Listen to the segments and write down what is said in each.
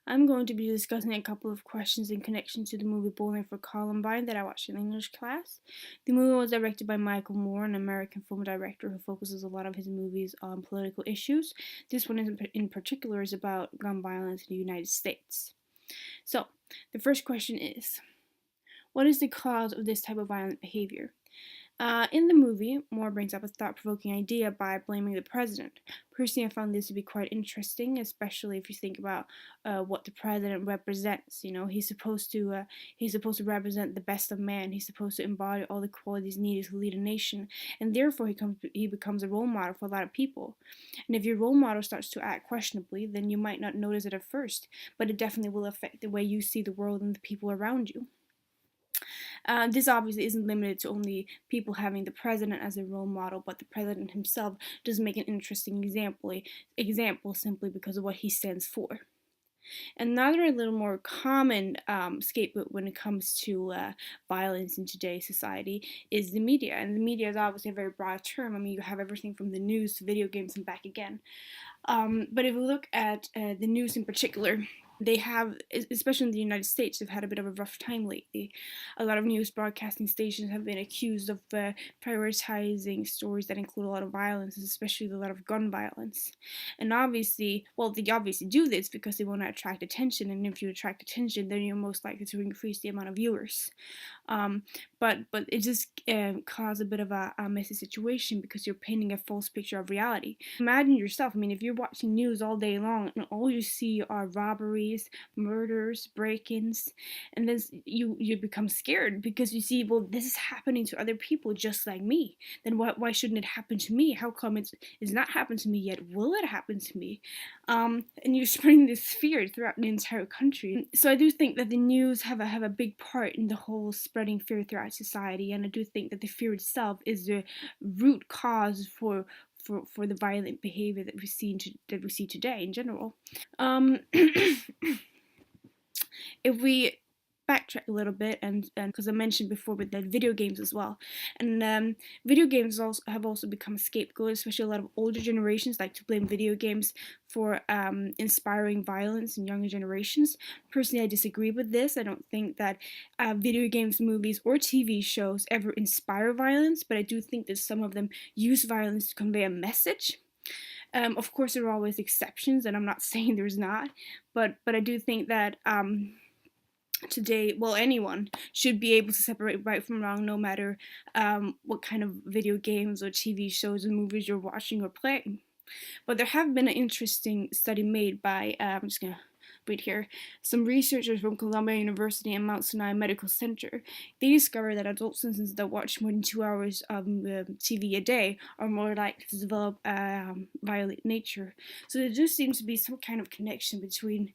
I'm going to be discussing a couple of questions in connection to the movie Bowling for Columbine that I watched in English class. The movie was directed by Michael Moore, an American film director who focuses a lot of his movies on political issues. This one in particular is about gun violence in the United States. So, the first question is, what is the cause of this type of violent behavior? In the movie, Moore brings up a thought-provoking idea by blaming the president. Personally, I found this to be quite interesting, especially if you think about what the president represents. You know, he's supposed to represent the best of man. He's supposed to embody all the qualities needed to lead a nation, and therefore he becomes a role model for a lot of people. And if your role model starts to act questionably, then you might not notice it at first, but it definitely will affect the way you see the world and the people around you. This obviously isn't limited to only people having the president as a role model, but the president himself does make an interesting example simply because of what he stands for. Another little more common scapegoat when it comes to violence in today's society is the media. And the media is obviously a very broad term. I mean, you have everything from the news to video games and back again. But if we look at the news in particular, they have, especially in the United States, they've had a bit of a rough time lately. A lot of news broadcasting stations have been accused of prioritizing stories that include a lot of violence, especially a lot of gun violence. And obviously, well, they obviously do this because they want to attract attention, and if you attract attention, then you're most likely to increase the amount of viewers. But it just causes a bit of a messy situation because you're painting a false picture of reality. Imagine yourself, I mean, if you're watching news all day long and all you see are robberies, murders, break-ins, and then you become scared because you see, well, this is happening to other people just like me. Then why shouldn't it happen to me? How come it's not happened to me yet? Will it happen to me? And you're spreading this fear throughout the entire country. So I do think that the news have a big part in the whole spreading fear throughout society, and I do think that the fear itself is the root cause for the violent behavior that we see today in general. If we backtrack a little bit, and because I mentioned before with the video games as well, and video games have also become a scapegoat, especially a lot of older generations like to blame video games for inspiring violence in younger generations. Personally, I disagree with this. I don't think that video games, movies, or TV shows ever inspire violence, but I do think that some of them use violence to convey a message. Of course, there are always exceptions, and I'm not saying there's not, but I do think that today, well, anyone should be able to separate right from wrong, no matter what kind of video games or TV shows and movies you're watching or playing. But there have been an interesting study made by, I'm just gonna read here, some researchers from Columbia University and Mount Sinai Medical Center. They discovered that adult citizens that watch more than 2 hours of TV a day are more likely to develop violent nature. So there just seems to be some kind of connection between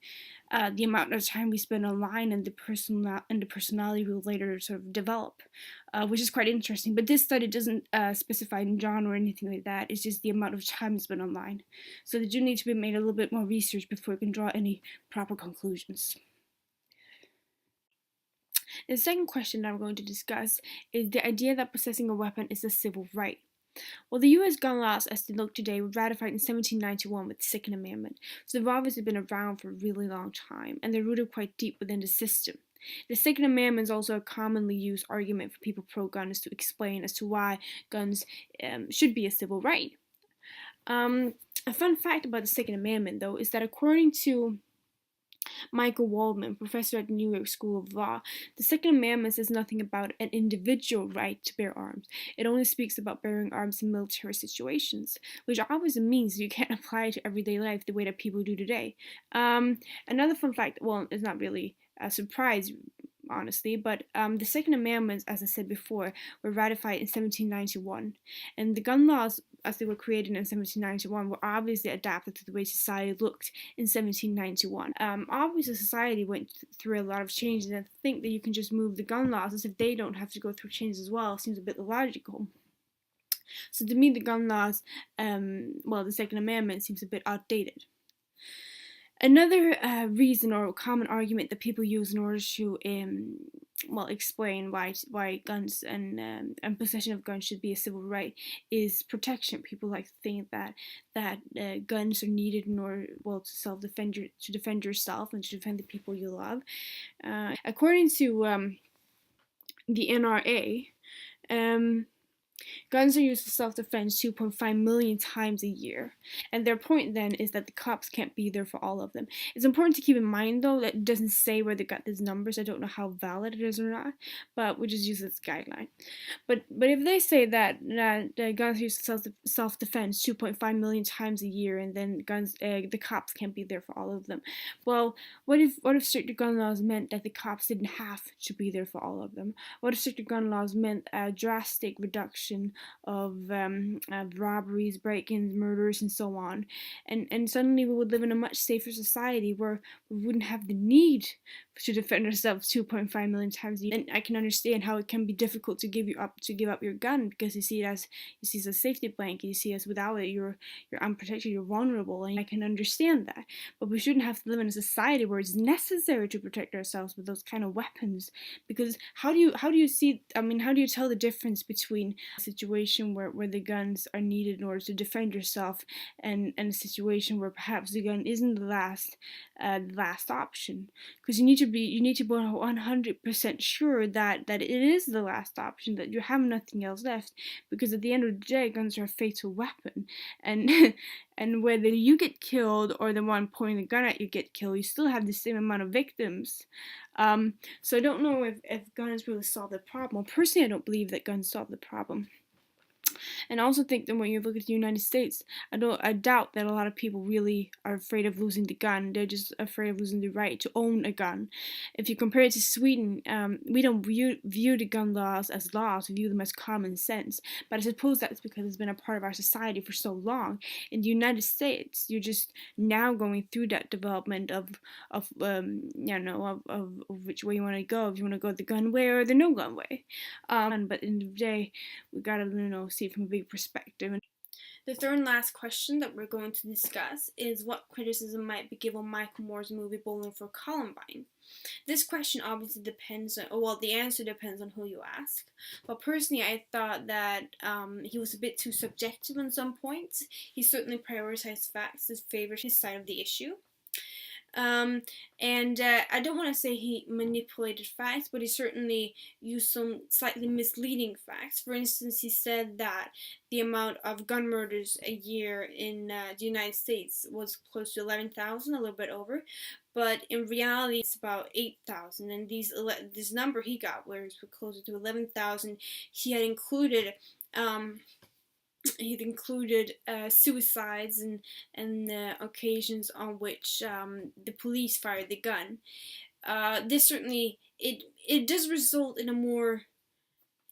the amount of time we spend online and the personality we'll later sort of develop, which is quite interesting. But this study doesn't specify genre or anything like that. It's just the amount of time spent online. So there do need to be made a little bit more research before we can draw any proper conclusions. The second question that I'm going to discuss is the idea that possessing a weapon is a civil right. Well, the U.S. gun laws as they look today were ratified in 1791 with the Second Amendment, so they've obviously been around for a really long time, and they're rooted quite deep within the system. The Second Amendment is also a commonly used argument for people pro-guns to explain as to why guns should be a civil right. A fun fact about the Second Amendment, though, is that according to Michael Waldman, professor at the New York School of Law, the Second Amendment says nothing about an individual right to bear arms. It only speaks about bearing arms in military situations, which obviously means you can't apply it to everyday life the way that people do today. Another fun fact, well, it's not really a surprise, honestly, but the Second Amendment, as I said before, were ratified in 1791, and the gun laws, as they were created in 1791, were obviously adapted to the way society looked in 1791. Obviously, society went through a lot of changes, and I think that you can just move the gun laws as if they don't have to go through changes as well seems a bit illogical. So to me, the gun laws, well, the Second Amendment seems a bit outdated. Another reason or common argument that people use in order to explain why guns and possession of guns should be a civil right is protection. People like to think that guns are needed in order, well, to defend yourself and to defend the people you love. According to the NRA, guns are used for self-defense 2.5 million times a year. And their point then is that the cops can't be there for all of them. It's important to keep in mind, though, that it doesn't say where they got these numbers. I don't know how valid it is or not, but we just use this guideline. But if they say that guns are used for self-defense 2.5 million times a year, and then the cops can't be there for all of them, well, what if stricter gun laws meant that the cops didn't have to be there for all of them? What if stricter gun laws meant a drastic reduction of robberies, break-ins, murders, and so on, and suddenly we would live in a much safer society where we wouldn't have the need to defend ourselves 2.5 million times a year. And I can understand how it can be difficult to give up your gun, because you see it as a safety blanket. You see it as without it you're unprotected, you're vulnerable, and I can understand that. But we shouldn't have to live in a society where it's necessary to protect ourselves with those kind of weapons, because how do you tell the difference between a situation where the guns are needed in order to defend yourself and a situation where perhaps the gun isn't the last option? Because you need to be 100% sure that it is the last option, that you have nothing else left, because at the end of the day, guns are a fatal weapon, and and whether you get killed or the one pointing the gun at you get killed, you still have the same amount of victims. So I don't know if guns really solve the problem. Personally, I don't believe that guns solve the problem. And I also think that when you look at the United States, I doubt that a lot of people really are afraid of losing the gun. They're just afraid of losing the right to own a gun. If you compare it to Sweden, we don't view the gun laws as laws, we view them as common sense. But I suppose that's because it's been a part of our society for so long. In the United States, you're just now going through that development of which way you want to go. If you want to go the gun way or the no gun way. But in the day, we gotta see it from a big perspective. The third and last question that we're going to discuss is what criticism might be given Michael Moore's movie Bowling for Columbine. This question obviously depends on, the answer depends on who you ask. But personally, I thought that he was a bit too subjective on some points. He certainly prioritized facts as favored his side of the issue. I don't want to say he manipulated facts, but he certainly used some slightly misleading facts. For instance, he said that the amount of gun murders a year in the United States was close to 11,000, a little bit over, but in reality it's about 8,000, and this number he got, where it was closer to 11,000, he had included suicides and occasions on which the police fired the gun. This certainly it does result in a more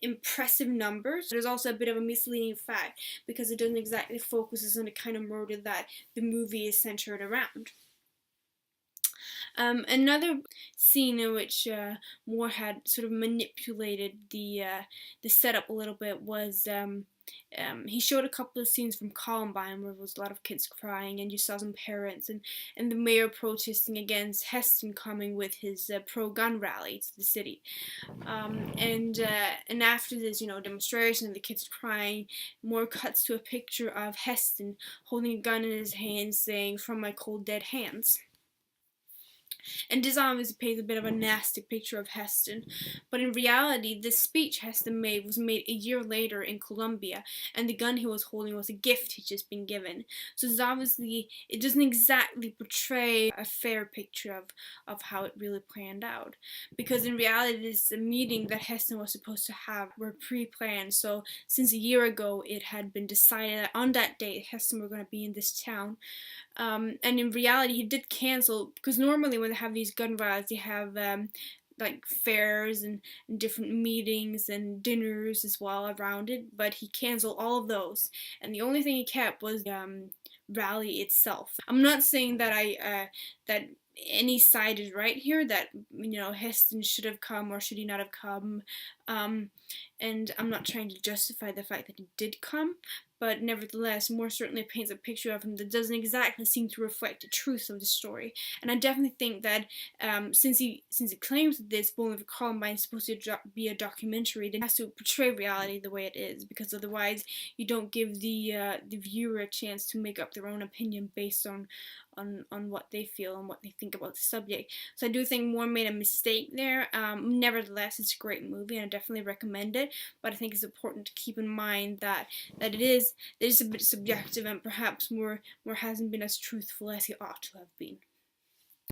impressive number. There's also a bit of a misleading fact because it doesn't exactly focus on the kind of murder that the movie is centered around. Another scene in which Moore had sort of manipulated the setup a little bit was he showed a couple of scenes from Columbine where there was a lot of kids crying, and you saw some parents and the mayor protesting against Heston coming with his pro-gun rally to the city. And after this, demonstration and the kids crying, Moore cuts to a picture of Heston holding a gun in his hand, saying, "From my cold dead hands." And this obviously paints a bit of a nasty picture of Heston, but in reality, this speech Heston made was made a year later in Colombia, and the gun he was holding was a gift he'd just been given. So it's obviously, it doesn't exactly portray a fair picture of how it really planned out, because in reality, this meeting that Heston was supposed to have were pre-planned. So since a year ago, it had been decided that on that day, Heston were going to be in this town. And in reality, he did cancel, because normally when they have these gun rallies, they have like fairs and different meetings and dinners as well around it, but he canceled all of those, and the only thing he kept was the rally itself. I'm not saying that that any side is right here, that Heston should have come or should he not have come, and I'm not trying to justify the fact that he did come, but nevertheless more certainly paints a picture of him that doesn't exactly seem to reflect the truth of the story. And I definitely think that since he claims that this Bowling for Columbine is supposed to be a documentary, then it has to portray reality the way it is, because otherwise you don't give the viewer a chance to make up their own opinion based on what they feel and what they think about the subject. So I do think Moore made a mistake there. Nevertheless, it's a great movie and I definitely recommend it, but I think it's important to keep in mind that it is a bit subjective, and perhaps Moore hasn't been as truthful as he ought to have been.